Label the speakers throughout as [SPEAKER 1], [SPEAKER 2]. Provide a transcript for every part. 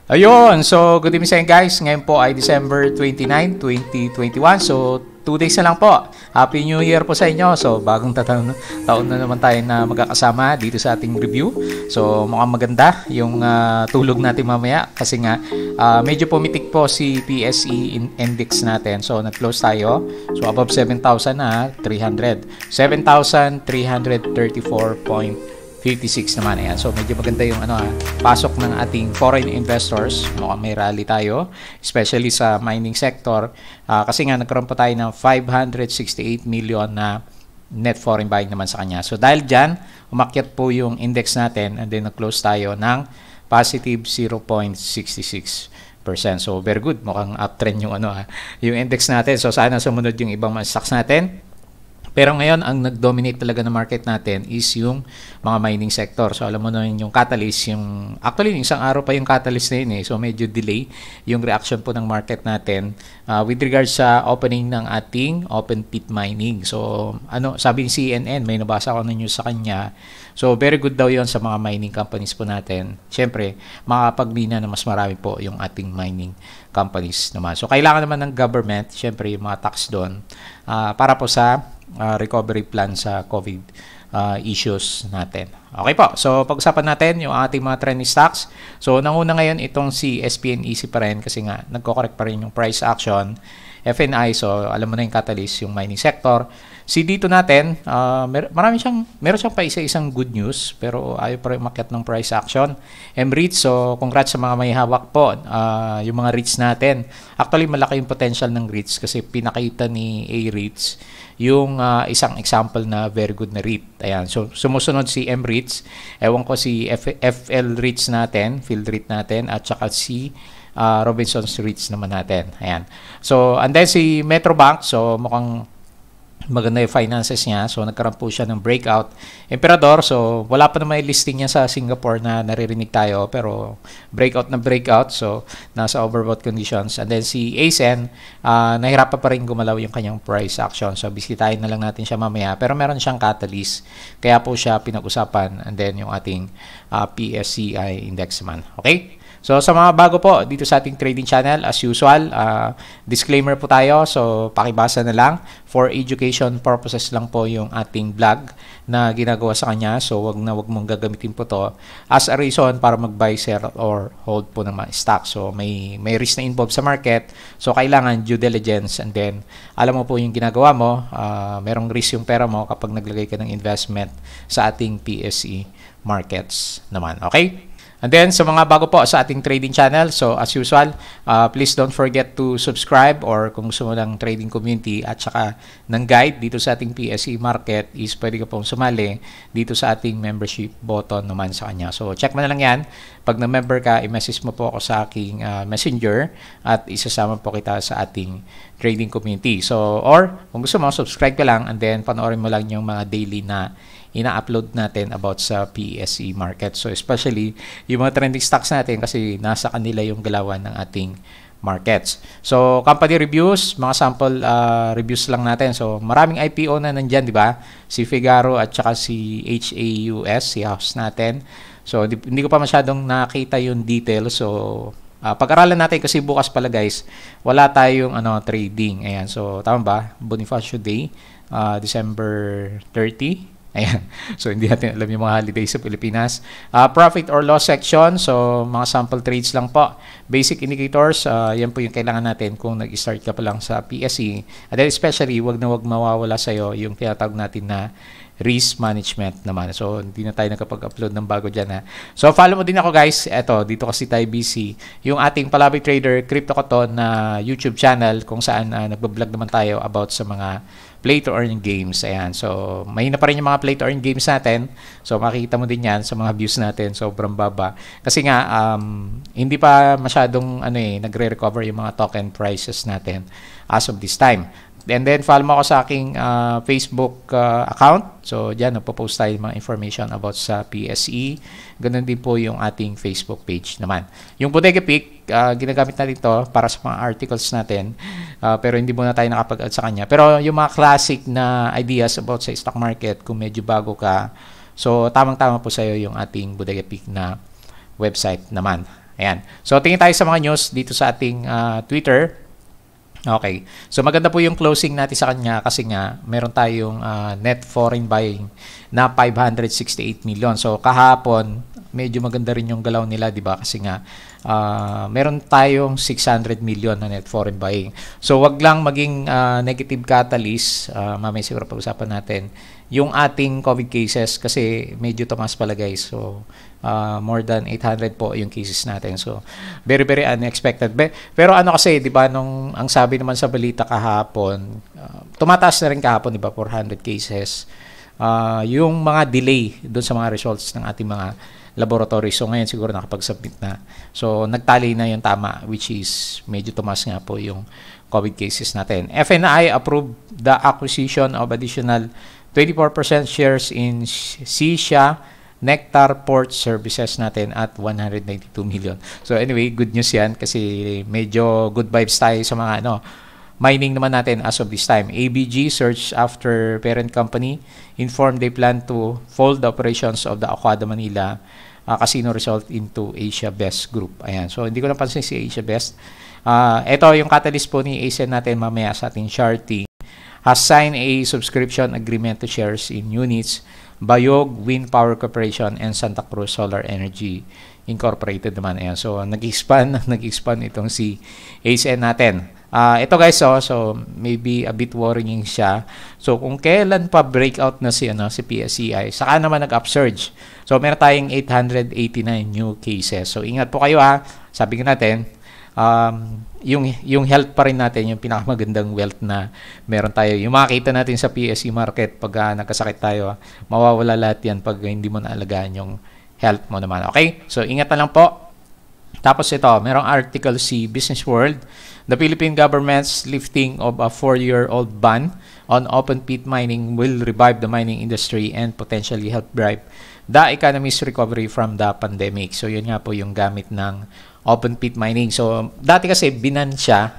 [SPEAKER 1] Ayun, so good evening sa inyo guys. Ngayon po ay December 29, 2021. So 2 days na lang po. Happy New Year po sa inyo. So bagong taon na naman tayo na magkakasama dito sa ating review. So mukhang maganda yung tulog natin mamaya kasi nga medyo pumitik po si PSE index natin. So nag-close tayo. So above 7,000 na 300. 7,334.56 naman. Ayan. So medyo maganda yung pasok ng ating foreign investors. Mukhang may rally tayo, especially sa mining sector. Kasi nga nagkaroon pa tayo ng 568 million na net foreign buying naman sa kanya. So dahil dyan, umakyat po yung index natin and then nag-close tayo ng positive 0.66%. So very good. Mukhang uptrend yung yung index natin. So sana sumunod yung ibang mga stocks natin. Pero ngayon, ang nag-dominate talaga ng market natin is yung mga mining sector. So, alam mo na yung catalyst, actually, isang araw pa yung catalyst na yun eh. So, medyo delay yung reaction po ng market natin with regards sa opening ng ating open pit mining. So, sabi ni CNN, may nabasa ko na news sa kanya. So, very good daw yon sa mga mining companies po natin. Siyempre, makakapagbina na mas marami po yung ating mining companies naman. So, kailangan naman ng government, siyempre, yung mga tax doon, para po sa recovery plan sa COVID issues natin. Okay po. So, pag-usapan natin yung ating mga trending stocks. So, nanguna ngayon itong si SPNEC pa rin kasi nga nagko-correct pa rin yung price action. FNI, so alam mo na yung catalyst, yung mining sector. Si dito natin, meron siyang pa isa-isang good news pero ayaw pa rin umakyat ng price action. MREITs, so congrats sa mga may hawak po. Yung mga REITs natin. Actually, malaki yung potential ng REITs kasi pinakita ni A-REITs yung isang example na very good na REIT. Ayan. So, sumusunod si MREITs. Ewan ko si FL REITs natin, Field REIT natin, at saka si Robinson's REITs naman natin. Ayan. So, and then si Metrobank, so mukhang maganda yung finances niya. So, nagkaroon po siya ng breakout. Emperador, so wala pa naman yung listing niya sa Singapore na naririnig tayo. Pero breakout na breakout. So, nasa overbought conditions. And then si ASN, nahirapan pa rin gumalaw yung kanyang price action. So, bisitahin na lang natin siya mamaya. Pero meron siyang catalyst. Kaya po siya pinag-usapan. And then yung ating PSCI index man. Okay? So, sa mga bago po dito sa ating trading channel, as usual, disclaimer po tayo. So, pakibasa na lang. For education purposes lang po yung ating vlog na ginagawa sa kanya. So, wag mong gagamitin po to as a reason para mag-buy, sell, or hold po ng mga stock. So, may risk na involved sa market. So, kailangan due diligence and then, alam mo po yung ginagawa mo. Merong risk yung pera mo kapag naglagay ka ng investment sa ating PSE markets naman. Okay? And then, sa mga bago po sa ating trading channel, so as usual, please don't forget to subscribe or kung gusto mo ng trading community at saka ng guide dito sa ating PSE market is pwede ka pong sumali dito sa ating membership button naman sa kanya. So, check mo na lang yan. Pag na-member ka, i-message mo po ako sa aking messenger at isasama po kita sa ating trading community. So, or kung gusto mo, subscribe ka lang and then panoorin mo lang yung mga daily na ina-upload natin about sa PSE market. So, especially yung mga trending stocks natin kasi nasa kanila yung galawan ng ating markets. So, company reviews, mga sample reviews lang natin. So, maraming IPO na nandyan, di ba? Si Figaro at saka si HAUS, si house natin. So, hindi ko pa masyadong nakita yung detail. So, pag-aralan natin kasi bukas pala guys, wala tayong trading. Ayan. So, tama ba? Bonifacio Day, December 30. Ayan. So, hindi natin alam yung mga holidays sa Pilipinas. Profit or loss section. So, mga sample trades lang po. Basic indicators. Yan po yung kailangan natin kung nag-start ka pa lang sa PSE. And then especially, wag na wag mawawala sa'yo yung tinatawag natin na risk management naman. So, hindi na tayo nakapag-upload ng bago dyan ha. So, follow mo din ako guys. Eto, dito kasi tayo busy. Yung ating Palaboy Trader Crypto Cotton na YouTube channel kung saan nagbablog naman tayo about sa mga play to earn games. Ayan. So, mahina pa rin yung mga play to earn games natin. So, makikita mo din yan sa mga views natin. Sobrang baba. Kasi nga, hindi pa masyadong nagre-recover yung mga token prices natin as of this time. And then, follow mo ako sa aking Facebook account. So, dyan, nagpo-post tayo mga information about sa PSE. Ganun din po yung ating Facebook page naman. Yung Bodega Pick, ginagamit natin ito para sa mga articles natin. Pero hindi muna tayo nakapag-add sa kanya. Pero yung mga classic na ideas about sa stock market, kung medyo bago ka, so, tamang-tama po sa'yo yung ating Bodega Pick na website naman. Ayan. So, tingin tayo sa mga news dito sa ating Twitter. Okay. So, maganda po yung closing natin sa kanya kasi nga, meron tayong net foreign buying na 568 million. So, kahapon, medyo maganda rin yung galaw nila, di ba? Kasi nga, meron tayong 600 million na net foreign buying. So, wag lang maging negative catalyst. Mamaya siguro pag-usapan natin yung ating COVID cases kasi medyo tumaas pala guys. So, more than 800 po yung cases natin. So, very, very unexpected. Pero ano kasi, di ba, nung ang sabi naman sa balita kahapon, tumataas na rin kahapon, di ba, 400 cases. Yung mga delay doon sa mga results ng ating mga laboratory. So, ngayon siguro nakapag-submit na. So, nagtali na yung tama, which is medyo tumaas nga po yung COVID cases natin. FNI approved the acquisition of additional 24% shares in Sisha Nectar Port Services natin at 192 million. So anyway, good news yan kasi medyo good vibes tayo sa mga mining naman natin as of this time. ABG search after parent company informed they plan to fold the operations of the Aquada Manila Casino Resort into Asia Best Group. Ayan. So hindi ko napansin si Asia Best. Ito yung catalyst po ni ASEAN natin mamaya sa ating charting. Has signed a subscription agreement to shares in units Bayog Wind Power Corporation and Santa Cruz Solar Energy Incorporated naman. Ayan. So, nag-expand itong si ASN natin. Ito guys, so maybe a bit worrying siya. So, kung kailan pa breakout na si PSEI, saka naman nag-upsurge. So, meron tayong 889 new cases. So, ingat po kayo Sabi ko natin, yung health pa rin natin yung pinakamagandang wealth na meron tayo. Yung makikita natin sa PSE market pag nagkasakit tayo, mawawala lahat yan pag hindi mo naalagaan yung health mo naman. Okay? So, ingat na lang po. Tapos ito, merong article si Business World. The Philippine government's lifting of a 4-year-old ban on open pit mining will revive the mining industry and potentially help drive the economy's recovery from the pandemic. So, yun nga po yung gamit ng open pit mining. So, dati kasi binan siya.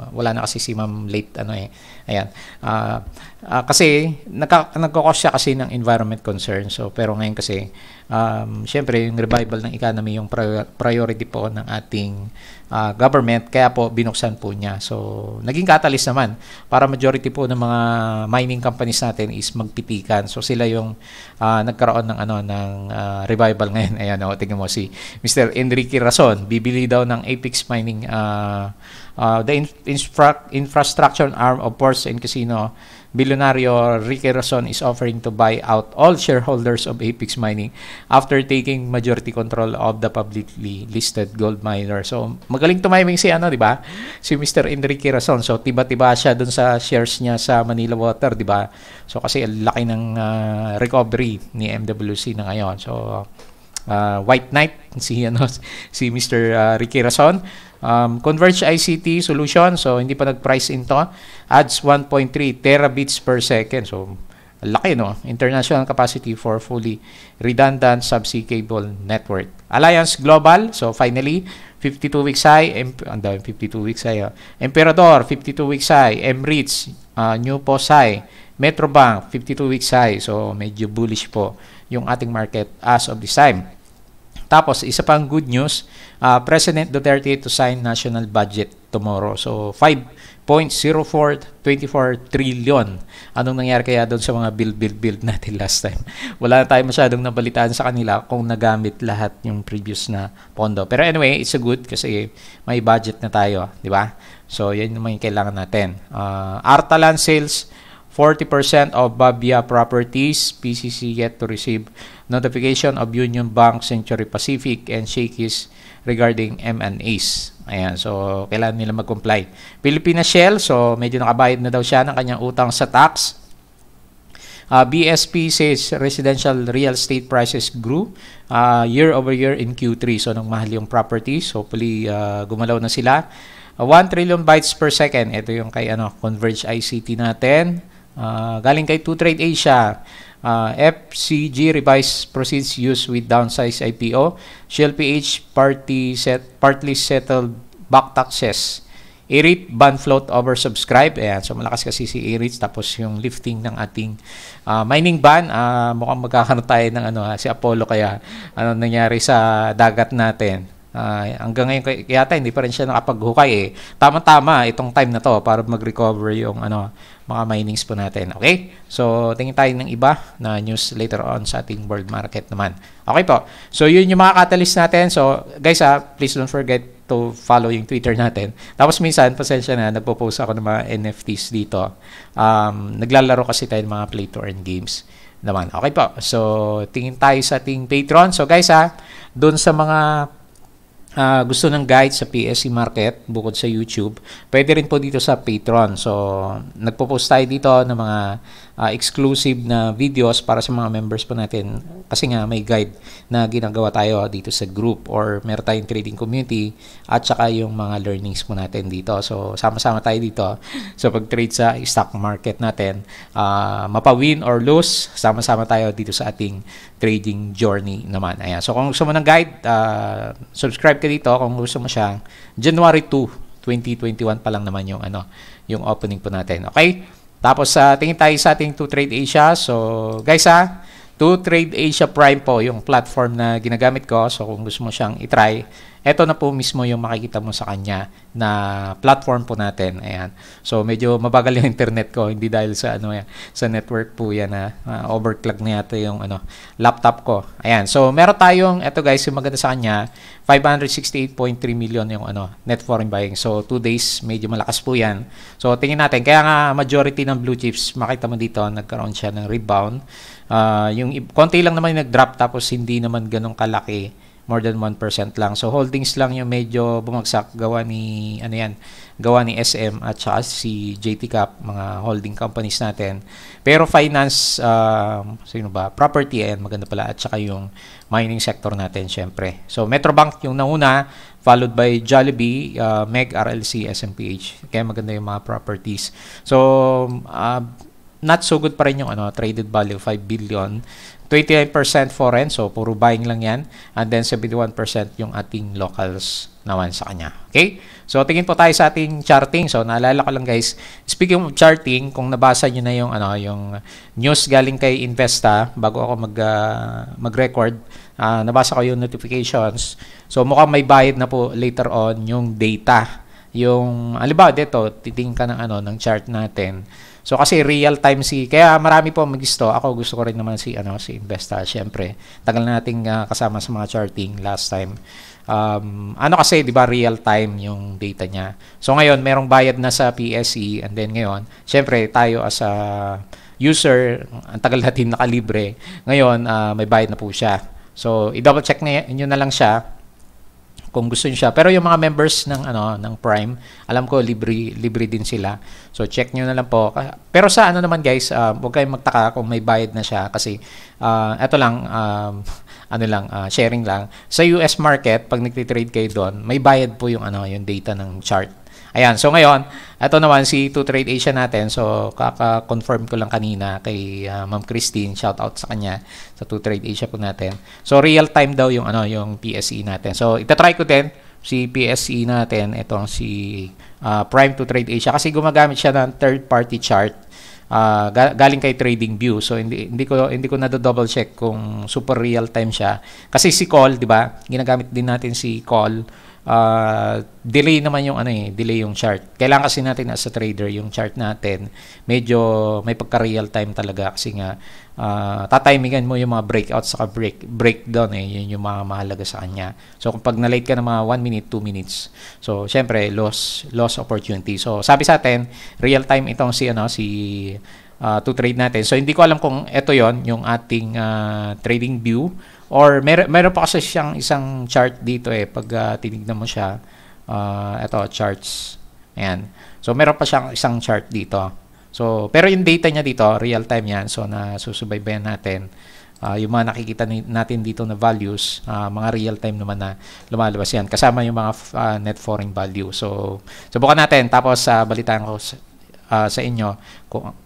[SPEAKER 1] Wala na kasi si Ma'am late Ayan. Kasi nagkakos siya kasi ng environment concern. So, pero ngayon kasi syempre yung revival ng economy yung priority po ng ating government, kaya po binuksan po niya. So, naging catalyst naman para majority po ng mga mining companies natin is magpitikan. So, sila yung nagkaroon ng ng revival ngayon. Ayan, tingnan mo si Mr. Enrique Rason, bibili daw ng Apex Mining the infrastructure arm of Ports and Casino. Billionario Ricky Rason is offering to buy out all shareholders of Apex Mining after taking majority control of the publicly listed gold miner. So, magaling tumiming si di ba? Si Mr. Enrique Rason. So, tiba-tiba siya dun sa shares niya sa Manila Water, di ba? So, kasi laki ng recovery ni MWC na ngayon. So, White Knight si Mr. Ricky Rason. Converge ICT solution, so hindi pa nag-price into, adds 1.3 terabits per second. So, laki international capacity for fully redundant subsea cable network. Alliance Global, so finally 52 weeks high, 52 weeks high. Emperador 52 weeks high, Emirates New Post high, Metrobank 52 weeks high. So, medyo bullish po yung ating market as of this time. Tapos, isa pang good news, President Duterte to sign national budget tomorrow. So, 5.0424 trillion. Anong nangyari kaya doon sa mga build natin last time? Wala na tayo masyadong nabalitaan sa kanila kung nagamit lahat yung previous na pondo. Pero anyway, it's a good kasi may budget na tayo, di ba? So, yan naman yung kailangan natin. Artalan sales, 40% of Babia Properties, PCC yet to receive notification of Union Bank, Century Pacific, and Shakey's regarding M&As. Ayan, so kailangan nila mag-comply. Philippine Shell, so medyo nakabayad na daw siya ng kanyang utang sa tax. BSP says residential real estate prices grew year over year in Q3. So nang mahal yung properties, hopefully gumalaw na sila. 1 trillion bytes per second. Ito yung kay Converge ICT natin. Galing kay 2Trade Asia. FCG revised proceeds used with downsize IPO. Shell PH partly settled back taxes. IRIT ban float oversubscribed. Ayan, so malakas kasi si IRIT. Tapos yung lifting ng ating mining ban, mukhang magkakaroon tayo ng si Apollo, kaya ano nangyari sa dagat natin. Hanggang ngayon yata hindi pa rin siya nakapaghukay eh. Tama-tama itong time na to para mag-recover yung mga minings po natin. Okay? So, tingin tayo ng iba na news later on sa ating world market naman. Okay po. So, yun yung mga catalyst natin. So, guys please don't forget to follow yung Twitter natin. Tapos minsan, pasensya na, nagpo-post ako ng mga NFTs dito. Naglalaro kasi tayo ng mga play to earn games naman. Okay po. So, tingin tayo sa ating Patreon. So, guys doon sa mga gusto ng guide sa PSE market bukod sa YouTube, pwede rin po dito sa Patreon. So, nagpo-post tayo dito ng mga exclusive na videos para sa mga members po natin kasi nga may guide na ginagawa tayo dito sa group or meron tayong trading community at saka yung mga learnings po natin dito. So, sama-sama tayo dito sa pag-trade sa stock market natin. Mapa-win or lose, sama-sama tayo dito sa ating trading journey naman. Ayan. So, kung gusto mo ng guide, subscribe ka dito. Kung gusto mo siya, January 2, 2021 pa lang naman yung yung opening po natin. Okay? Tapos tingin tayo sa ating 2Trade Asia. So, guys 2Trade Asia Prime po yung platform na ginagamit ko. So, kung gusto mo siyang i-try, ito na po mismo yung makikita mo sa kanya na platform po natin. Ayan. So, medyo mabagal yung internet ko. Hindi dahil sa sa network po yan na overclock na yata yung laptop ko. Ayan. So, meron tayong, ito guys, yung maganda sa kanya, 568.3 million yung net foreign buying. So, 2 days, medyo malakas po yan. So, tingin natin. Kaya nga, majority ng blue chips, makita mo dito, nagkaroon siya ng rebound. Yung konti lang naman yung nag-drop tapos hindi naman ganun kalaki. More than 1% lang. So, holdings lang yung medyo bumagsak. Gawa ni, gawa ni SM at saka si JT Cap, mga holding companies natin. Pero finance, sino ba? Property, maganda pala. At saka yung mining sector natin, syempre. So, Metrobank yung nauna, followed by Jollibee, MEG, RLC, SMPH. Kaya maganda yung mga properties. So, not so good pa rin yung traded value, 5 billion. 29% foreign, so puro buying lang yan. And then 71% yung ating locals naman sa kanya. Okay? So, tingin po tayo sa ating charting. So, naalala ko lang guys, speaking of charting, kung nabasa nyo na yung, yung news galing kay Investa, bago ako mag-record, nabasa ko yung notifications. So, mukhang may bayad na po later on yung data. Yung, alibaw, dito, titingin ka ng chart natin. So kasi real time kaya marami po mag-gusto. Ako gusto ko rin naman si Investa, syempre. Tagal na nating kasama sa mga charting last time. Kasi 'di ba real time yung data niya. So ngayon merong bayad na sa PSE and then ngayon, syempre tayo as a user, ang tagal natin nakalibre. Ngayon may bayad na po siya. So i-double check niyo na lang siya kung gusto niyo siya. Pero yung mga members ng Prime, alam ko libre din sila. So check niyo na lang po. Pero sa naman guys, huwag kayong magtaka kung may bayad na siya kasi ito lang sharing lang. Sa US market, pag nagti-trade kayo doon, may bayad po yung yung data ng chart. Ayan, so ngayon, ito naman si 2Trade Asia natin. So, kaka-confirm ko lang kanina kay Ma'am Christine. Shout out sa kanya sa 2Trade Asia po natin. So, real time daw yung yung PSE natin. So, itatry ko din si PSE natin. Itong si Prime 2Trade Asia kasi gumagamit siya ng third-party chart. Galing kay TradingView. So, hindi ko na double check kung super real time siya. Kasi si call, 'di ba? Ginagamit din natin si call. Delay naman yung delay yung chart. Kailangan kasi natin as a trader yung chart natin medyo may pagka real time talaga kasi nga tatimingan mo yung mga breakout saka breakdown yun yung mga mahalaga sa kanya. So kung pag na-late ka ng mga 1 minute, 2 minutes. So syempre loss opportunity. So sabi sa atin, real time itong si to trade natin. So hindi ko alam kung ito yon yung ating trading view. Or meron pa kasi siyang isang chart dito pag tinignan mo siya, ito charts. Ayan. So meron pa siyang isang chart dito. So pero yung data niya dito, real time 'yan. So nasusubaybayan natin. Yung mga nakikita natin dito na values, mga real time naman na lumalabas 'yan. Kasama yung mga net foreign value. So subukan natin tapos balitaan ko sa inyo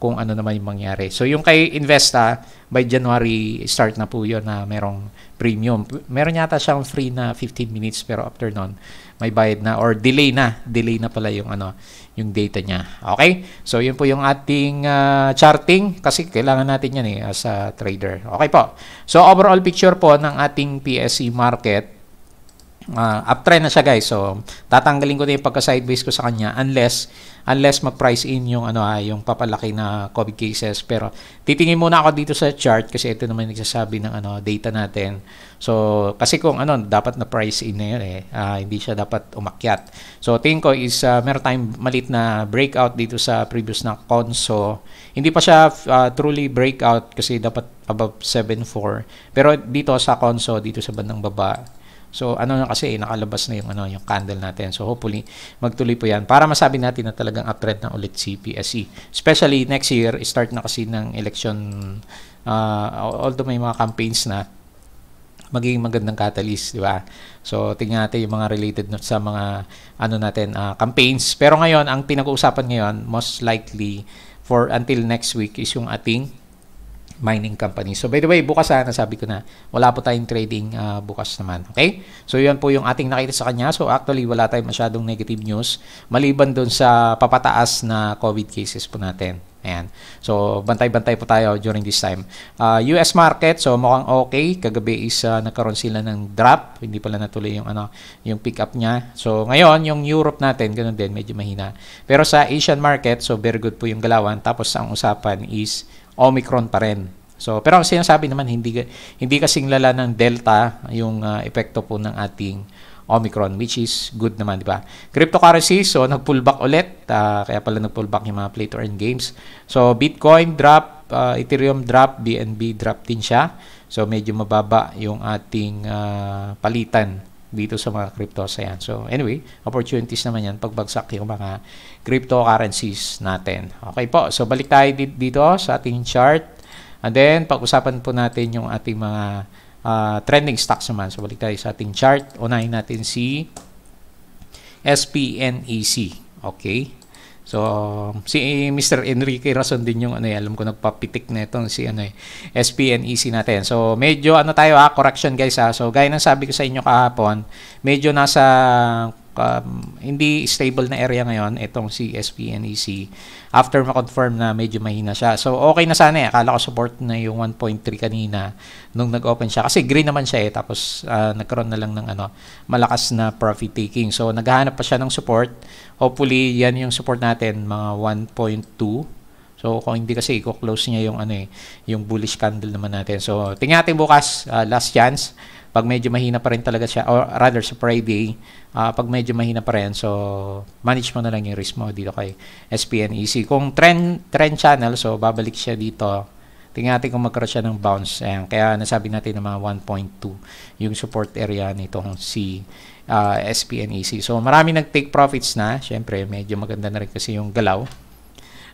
[SPEAKER 1] kung ano naman yung mangyari. So yung kay Investa, by January start na po yun na merong premium. Meron yata siyang free na 15 minutes pero after nun may bayad na or delay na pala yung yung data niya. Okay? So yun po yung ating charting kasi kailangan natin yan as a trader. Okay po. So overall picture po ng ating PSE market. uptrend na siya, guys. So tatanggalin ko na yung pagka sideways ko sa kanya unless mag-price in yung yung papalaki na COVID cases. Pero titingin muna ako dito sa chart kasi ito naman nagsasabi ng data natin. So kasi kung dapat na price in na yun hindi siya dapat umakyat. So tingin ko is meron tayong malit na breakout dito sa previous na conso. Hindi pa siya truly breakout kasi dapat above 7.4. Pero dito sa conso, dito sa bandang baba, so na kasi nakalabas na yung candle natin. So hopefully magtuloy po 'yan para masabi natin na talagang uptrend na ulit si PSE. Especially next year, start na kasi ng election, although may mga campaigns na, magiging magandang catalyst, di ba? So tingnan natin yung mga related sa mga natin campaigns. Pero ngayon, ang pinag-uusapan ngayon most likely for until next week is yung ating mining company. So by the way, bukas nasabi ko na wala po tayong trading bukas naman. Okay? So yun po yung ating nakita sa kanya. So actually wala tayong masyadong negative news maliban doon sa papataas na COVID cases po natin. Ayan. So bantay-bantay po tayo during this time. US market, so mukhang okay. Kagabi is nagkaroon sila ng drop. Hindi pala natuloy yung pick up niya. So ngayon, yung Europe natin, ganun din, medyo mahina. Pero sa Asian market, so very good po yung galawan. Tapos ang usapan is Omicron pa rin. So, pero ang sinasabi naman, hindi kasing lala ng Delta yung epekto po ng ating Omicron, which is good naman, di ba? Cryptocurrency, so nag-pullback ulit. Kaya pala nag-pullback yung mga play to earn games. So, Bitcoin drop, Ethereum drop, BNB drop din siya. So, medyo mababa yung ating palitan dito sa mga cryptos. Ayan. So, anyway, opportunities naman yan pagbagsak yung mga cryptocurrencies natin. Okay po. So, balik tayo dito sa ating chart. And then, pag-usapan po natin yung ating mga trending stocks naman. So, balik tayo sa ating chart. Unahin natin si SPNEC. Okay. So, si Mr. Enrique Rason din yung alam ko nagpapitik na itong si SPNEC natin. So, medyo tayo correction guys So, gaya ng sabi ko sa inyo kahapon, medyo nasa hindi stable na area ngayon itong si SPNEC after ma-confirm na medyo mahina siya. So okay na sana akala ko support na yung 1.3 kanina nung nag-open siya kasi green naman siya tapos nagkaroon na lang ng malakas na profit taking. So naghahanap pa siya ng support. Hopefully yan yung support natin, mga 1.2. So kung hindi kasi i-close niya yung yung bullish candle naman natin. So tingnan natin bukas, last chance. Pag medyo mahina pa rin talaga siya, or rather sa Friday, pag medyo mahina pa rin, so manage mo na lang yung risk mo dito kay SPNEC. Kung trend channel, so babalik siya dito. Tingnan natin kung magkaroon siya ng bounce. Ayan, kaya nasabi natin ng mga 1.2 yung support area nitong si SPNEC. So marami nag-take profits na. Siyempre, medyo maganda na rin kasi yung galaw.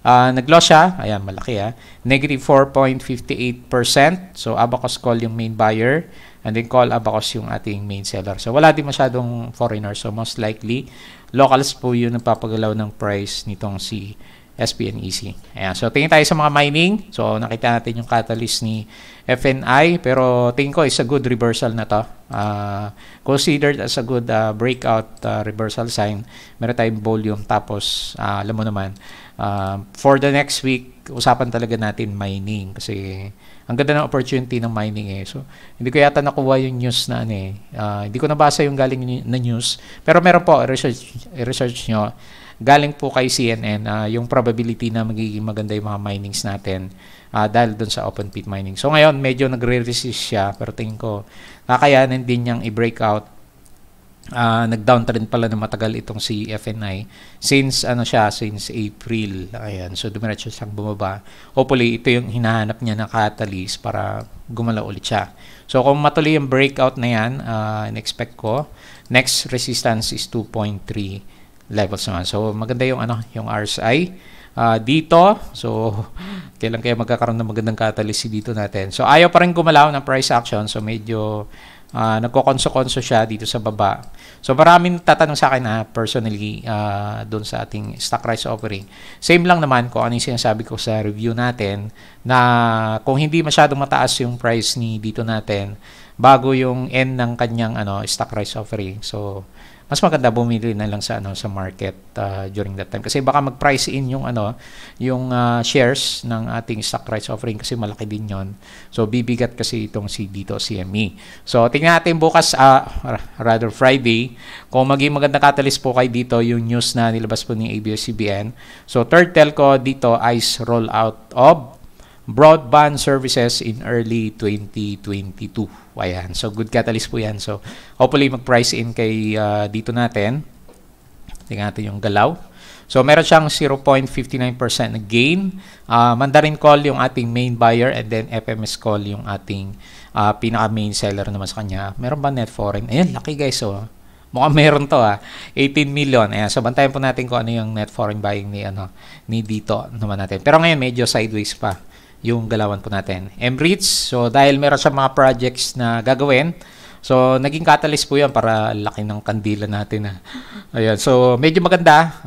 [SPEAKER 1] Nag-loss siya. Ayan, malaki Negative 4.58%. So Abacus Call yung main buyer. And then call Abacus yung ating main seller. So wala din masyadong foreigners. So most likely, locals po yung nagpapagalaw ng price nitong si SPNEC. Ayan. So tingin tayo sa mga mining. So nakita natin yung catalyst ni FNI. Pero tingin ko is a good reversal na to. Considered as a good breakout reversal sign. Meron tayong volume. Tapos alam mo naman, for the next week, usapan talaga natin mining. Kasi ang ganda ng opportunity ng mining So, hindi ko yata nakuha yung news na hindi ko nabasa yung galing na news. Pero meron po, research nyo. Galing po kay CNN, yung probability na magiging maganda yung mga minings natin dahil dun sa open pit mining. So, ngayon, medyo nagre-resist siya. Pero tingin ko, kakayanin din niyang i-breakout. Nag-downtrend pala na matagal itong si FNI since since April. Ayan, so dumiretso siyang bumaba. Hopefully ito yung hinahanap niya na catalyst para gumalaw ulit siya. So kung matuloy yung breakout na yan, in-expect ko next resistance is 2.3 levels naman. So maganda yung yung RSI dito. So kailan kaya magkakaroon ng magandang catalyst dito natin. So ayaw pa rin gumalaw ng price action. So medyo nagkokonso-konso siya dito sa baba. So maraming tatanong sa akin personally doon sa ating stock price offering. Same lang naman kung ano yung sinasabi ko sa review natin na kung hindi masyadong mataas yung price ni dito natin bago yung end ng kanyang stock price offering. So mas maganda bumili na lang sa sa market during that time kasi baka mag-price in yung yung shares ng ating stock rights offering kasi malaki din yon. So bibigat kasi itong si dito CME. So tingnan natin bukas rather Friday kung maging maganda catalyst po kay dito yung news na nilabas po ni ABS-CBN. So third telco dito is rollout of broadband services in early 2022. Ayan. So, good catalyst po yan. So, hopefully, mag-price in kay dito natin. Tingnan natin yung galaw. So, meron siyang 0.59% na gain. Mandarin call yung ating main buyer and then FMS call yung ating pinaka-main seller naman sa kanya. Meron ba net foreign? Ayan, laki guys. So, mukhang meron to 18 million. Ayan, so bantayan po natin kung ano yung net foreign buying ni dito naman natin. Pero ngayon, medyo sideways pa yung galawan po natin. MREITs, so dahil meron siya mga projects na gagawin, so naging catalyst po yan para laki ng kandila natin. Ayan, so medyo maganda.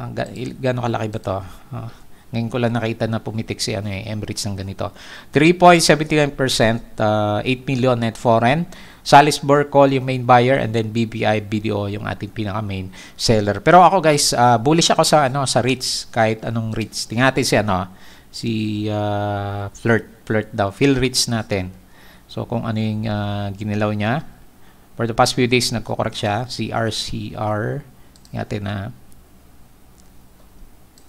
[SPEAKER 1] Gano'ng kalaki ba to? Ngayon ko lang nakita na pumitik si MREITs ng ganito. 3.79%, 8 million net foreign. Salisbury call yung main buyer and then BPI BDO yung ating pinaka main seller. Pero ako guys, bullish ako sa sa REITs, kahit anong REITs. Tingnan natin si flirt daw, Phil Rich natin. So kung ano yung ginilaw niya for the past few days, nagko-correct siya. CRCR natin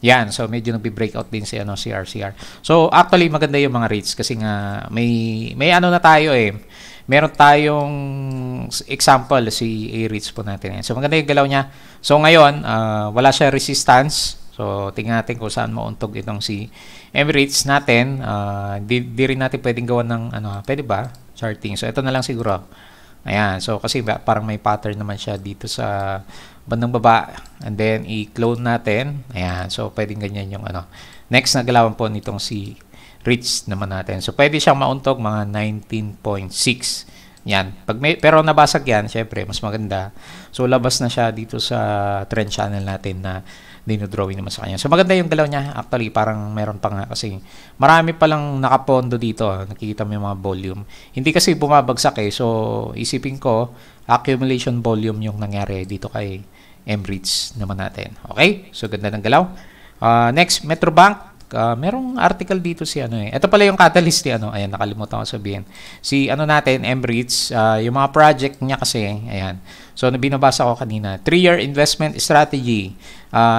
[SPEAKER 1] yan, so medyo nagbi-breakout din si CRCR. So actually maganda yung mga rates kasi nga may na tayo meron tayong example si A-REITs po natin. So maganda yung galaw niya. So ngayon wala siya resistance. So tingnan natin kung saan mauntog itong si MREITs natin. Di rin natin pwedeng gawan ng pwede ba? Charting. So ito na lang siguro. Ayan. So kasi parang may pattern naman siya dito sa bandang baba. And then i-clone natin. Ayan. So pwedeng ganyan yung Next na galawan po nitong si REITs naman natin. So pwede siyang mauntog mga 19.6. Yan. Pero nabasag yan, syempre mas maganda. So labas na siya dito sa trend channel natin na dinodrawing naman sa kanya. So maganda yung galaw niya. Actually parang meron pa nga kasi marami pa lang nakapondo dito. Nakikita mo yung mga volume. Hindi kasi bumabagsak So isipin ko accumulation volume yung nangyari dito kay MREITs naman natin. Okay? So ganda ng galaw. Next, Metrobank. Merong article dito si Ito pala yung catalyst ni ayan, nakalimutan ko sabihin. Si natin, MREITs, yung mga project niya kasi, ayan. So, binabasa ko kanina. 3-year investment strategy.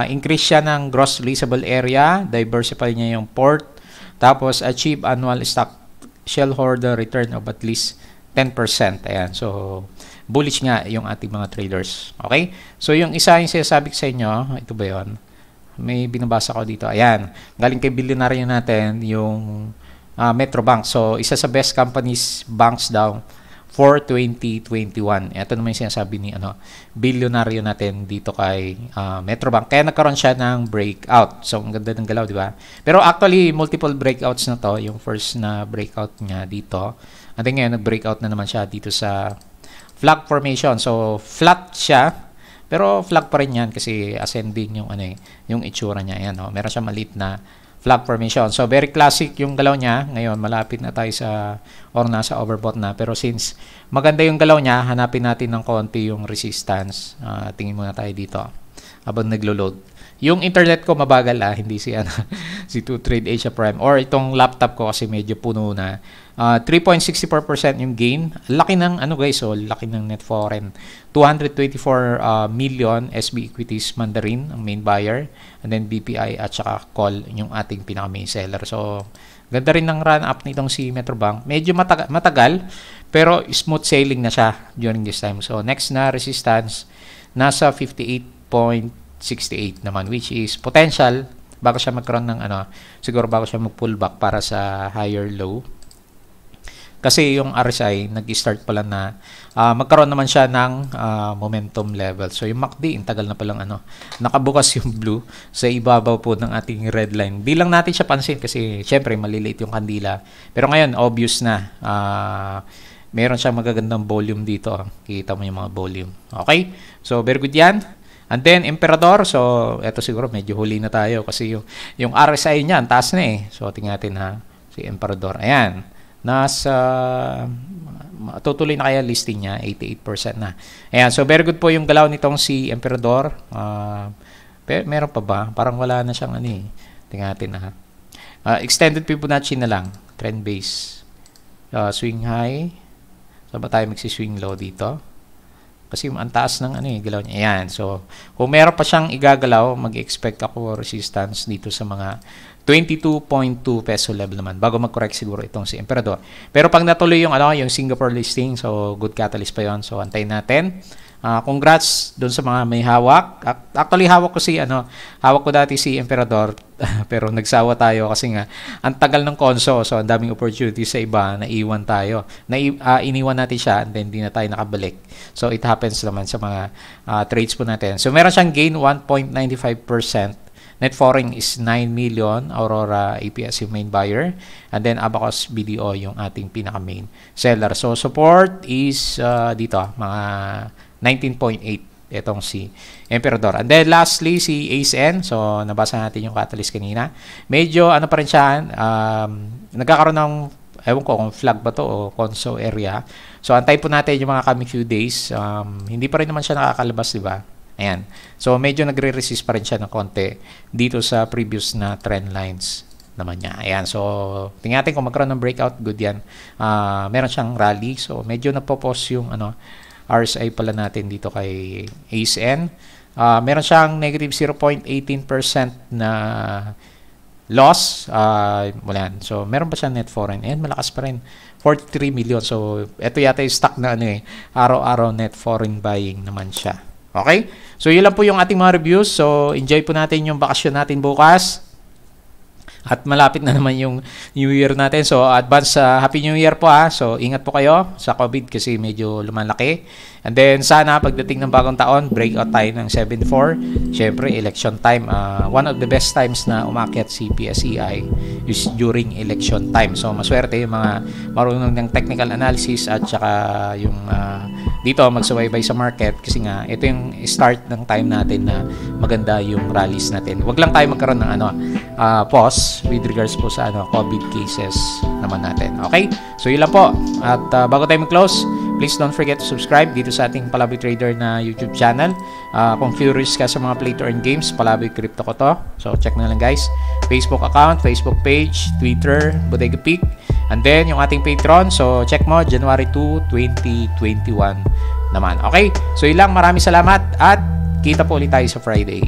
[SPEAKER 1] Increase siya ng gross leasable area, diversify niya yung port, tapos achieve annual stock shareholder return of at least 10%. Ayan. So, bullish nga yung ating mga traders. Okay? So, yung isa yung sinasabi ko sa inyo, ito ba yun? May binabasa ko dito. Ayan. Galing kay bilyonaryo natin yung Metrobank. So, isa sa best companies banks daw for 2021. Ito naman yung sinasabi ni bilyonaryo natin dito kay Metrobank. Kaya nagkaroon siya ng breakout. So, ang ganda ng galaw, di ba? Pero actually, multiple breakouts na to. Yung first na breakout niya dito. At ngayon, nag-breakout na naman siya dito sa flag formation. So, flat siya. Pero flag pa rin yan kasi ascending yung yung itsura niya. Ayan, meron siya maliit na flag formation. So very classic yung galaw niya. Ngayon malapit na tayo sa nasa overbought na. Pero since maganda yung galaw niya, hanapin natin ng konti yung resistance. Tingin muna tayo dito habang naglo-load. Yung internet ko mabagal hindi si si 2Trade Asia Prime or itong laptop ko kasi medyo puno na. 3.64% yung gain. Laki ng guys, laki ng net foreign. 224 million SB equities Mandarin ang main buyer and then BPI at saka call yung ating pinaka main seller. So ganda rin ng run up nitong si Metrobank. Medyo matagal pero smooth sailing na siya during this time. So next na resistance nasa 58.68 naman, which is potential bago siya magkaroon ng siguro bago siya mag-pullback para sa higher low. Kasi yung RSI, nag-start pala na magkaroon naman siya ng momentum level. So yung MACD, tagal na palang nakabukas yung blue sa ibabaw po ng ating red line. Di lang natin siya pansin kasi syempre maliliit yung kandila. Pero ngayon, obvious na. Meron siyang magagandang volume dito. Kikita mo yung mga volume. Okay? So very good yan. And then, Emperador. So eto siguro medyo huli na tayo kasi yung RSI niya, ang taas na So tingnan natin si Emperador. Ayan. Nasa tutuloy na kaya listing niya, 88% na. Ayan, so very good po yung galaw nitong si Emperador. Meron pa ba? Parang wala na siyang ano eh. Tingnan natin na. Extended Fibonacci na lang, trend base. Swing high. So ba tayo magsiswing low dito? Kasi ang taas ng ano eh, galaw niya. Ayan. So, kung meron pa siyang igagalaw, mag-expect ako resistance dito sa mga 22.2 peso level naman bago mag-correct siguro itong si Emperador. Pero pag natuloy yung yung Singapore listing, so good catalyst pa yon. So antayin natin. Congrats doon sa mga may hawak. Actually hawak ko dati si Emperador pero nagsawa tayo kasi nga ang tagal ng konso, so ang daming opportunities sa iba, naiwan tayo. Iniwan natin siya and then hindi na tayo nakabalik. So it happens naman sa mga trades po natin. So meron siyang gain 1.95%. Net foreign is 9 million. Aurora APS yung main buyer. And then Abacus BDO yung ating pinaka-main seller. So support is dito, mga 19.8 itong si Emperador. And then lastly, si ACN. So nabasa natin yung catalyst kanina. Medyo pa rin siya, nagkakaroon ng, ewan ko kung flag ba to o conso area. So antay po natin yung mga coming few days. Hindi pa rin naman siya nakakalabas, di ba? Ayan. So, medyo nagre-resist pa rin siya ng konti dito sa previous na trend lines naman niya. Ayan. So, tingnan natin kung magkaroon ng breakout. Good yan. Meron siyang rally. So, medyo napopos yung RSI pala natin dito kay ACN. Meron siyang negative 0.18% na loss. Wala. So, meron pa siyang net foreign. Ayan, malakas pa rin. 43 million. So, ito yata yung stock na araw-araw net foreign buying naman siya. Okay? So, yun lang po yung ating mga reviews. So, enjoy po natin yung bakasyon natin bukas. At malapit na naman yung New Year natin. So, advance Happy New Year po ha. So, ingat po kayo sa COVID kasi medyo lumalaki. And then, sana pagdating ng bagong taon, breakout tayo ng 7.4. Siyempre, election time. One of the best times na umakyat si PSEI is during election time. So, maswerte yung mga marunong ng technical analysis at saka yung dito magsubaybay sa market kasi nga ito yung start ng time natin na maganda yung rallies natin. Huwag lang tayo magkaroon ng pause with regards po sa COVID cases naman natin. Okay? So yun lang po. At bago tayo mag-close, please don't forget to subscribe dito sa ating Palaboy Trader na YouTube channel. Kung curious ka sa mga play to earn games, Palaboy Crypto ko to. So check na lang guys. Facebook account, Facebook page, Twitter, Bodega Peak. And then, yung ating Patreon. So, check mo, January 2, 2021 naman. Okay? So, ilang maraming salamat at kita po ulit tayo sa Friday.